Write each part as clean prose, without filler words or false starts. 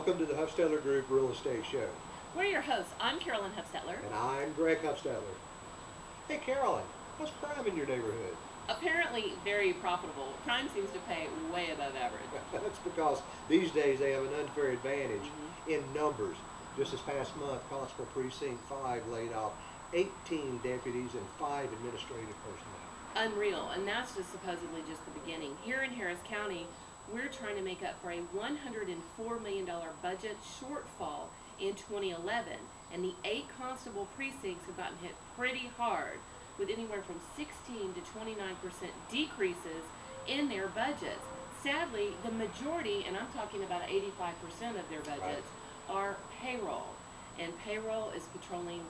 Welcome to the Hufstetler Group Real Estate Show. We're your hosts. I'm Carolyn Hufstetler. And I'm Greg Hufstetler. Hey Carolyn, what's crime in your neighborhood? Apparently very profitable. Crime seems to pay way above average. That's because these days they have an unfair advantage in numbers. Just this past month, Constable Precinct 5 laid off 18 deputies and 5 administrative personnel. Unreal, and that's just supposedly just the beginning. Here in Harris County, we're trying to make up for a $104 million budget shortfall in 2011, and the 8 constable precincts have gotten hit pretty hard with anywhere from 16 to 29% decreases in their budgets. Sadly, the majority, and I'm talking about 85% of their budgets, are payroll, and payroll is patrolling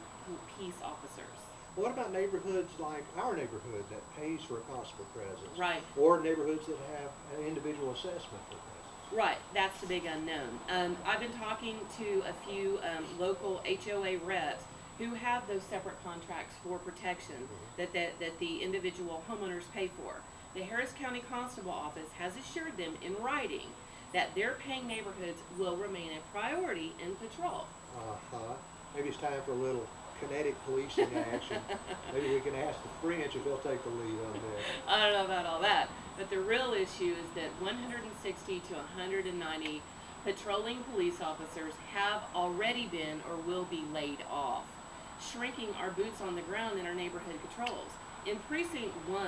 peace officers. What about neighborhoods like our neighborhood that pays for a constable presence? Right. Or neighborhoods that have an individual assessment for presence? Right, that's the big unknown. I've been talking to a few local HOA reps who have those separate contracts for protection that the individual homeowners pay for. The Harris County Constable Office has assured them in writing that their paying neighborhoods will remain a priority in patrol. Maybe it's time for a little kinetic policing action. Maybe we can ask the French if they'll take the lead on that. I don't know about all that, but the real issue is that 160 to 190 patrolling police officers have already been or will be laid off, shrinking our boots on the ground in our neighborhood patrols. In Precinct 1,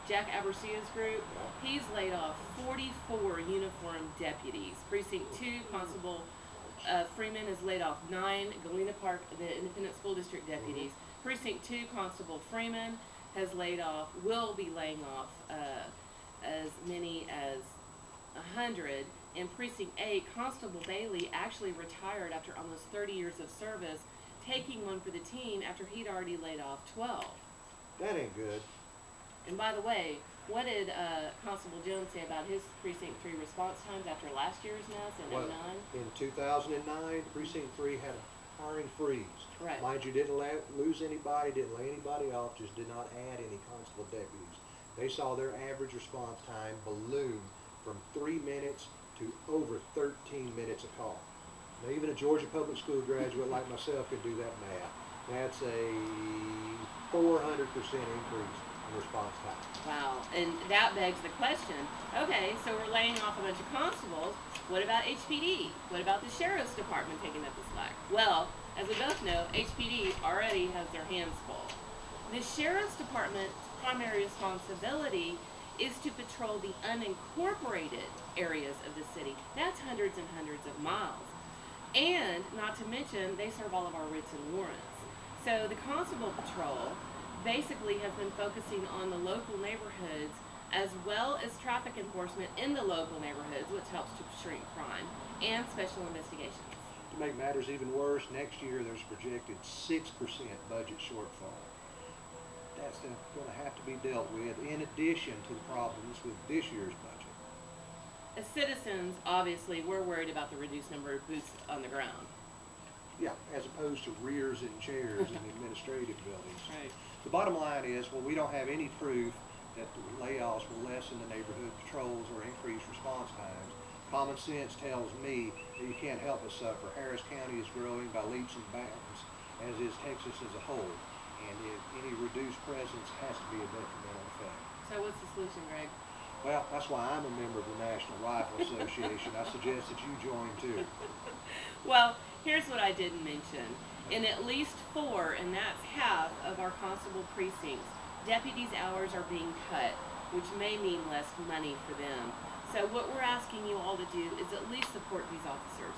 Jack Abercia's group, he's laid off 44 uniformed deputies. Precinct 2, Constable Freeman has laid off 9 Galena Park, the Independent School District deputies. Precinct 2, Constable Freeman has laid off, will be laying off as many as 100. In Precinct 8, Constable Bailey actually retired after almost 30 years of service, taking one for the team after he'd already laid off 12. That ain't good. And by the way, what did Constable Jones say about his Precinct 3 response times after last year's mess in 09? In 2009, Precinct 3 had a hiring freeze. Right. Mind you, didn't lose anybody, didn't lay anybody off, just did not add any constable deputies. They saw their average response time balloon from 3 minutes to over 13 minutes a call. Now, even a Georgia public school graduate like myself could do that math. That's a 400% increase in response time. Wow, and that begs the question, okay, so we're laying off a bunch of constables, what about HPD? What about the Sheriff's Department taking up the slack? Well, as we both know, HPD already has their hands full. The Sheriff's Department's primary responsibility is to patrol the unincorporated areas of the city. That's hundreds and hundreds of miles. And, not to mention, they serve all of our writs and warrants. So the Constable Patrol basically has been focusing on the local neighborhoods as well as traffic enforcement in the local neighborhoods, which helps to shrink crime, and special investigations. To make matters even worse, next year there's a projected 6% budget shortfall. That's going to have to be dealt with in addition to the problems with this year's budget. As citizens, obviously, we're worried about the reduced number of boots on the ground. Yeah, as opposed to rears and chairs in administrative buildings. Right. The bottom line is, well, we don't have any proof that the layoffs will lessen the neighborhood patrols or increase response times. Common sense tells me that you can't help but suffer. Harris County is growing by leaps and bounds, as is Texas as a whole. And any reduced presence has to be a detrimental effect. So what's the solution, Greg? Well, that's why I'm a member of the National Rifle Association. I suggest that you join too. Well, here's what I didn't mention. In at least 4, and that's half of our constable precincts, deputies' hours are being cut, which may mean less money for them. So what we're asking you all to do is at least support these officers.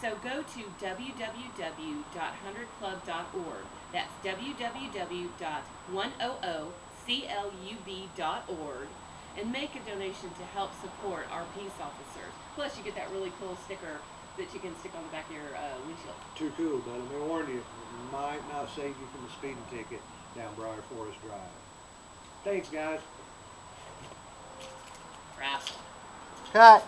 So go to www.100club.org. That's www.100club.org, and make a donation to help support our peace officers. Plus, you get that really cool sticker that you can stick on the back of your windshield. Too cool, but I'm going to warn you, it might not save you from the speeding ticket down Briar Forest Drive. Thanks, guys. Crap. Cut.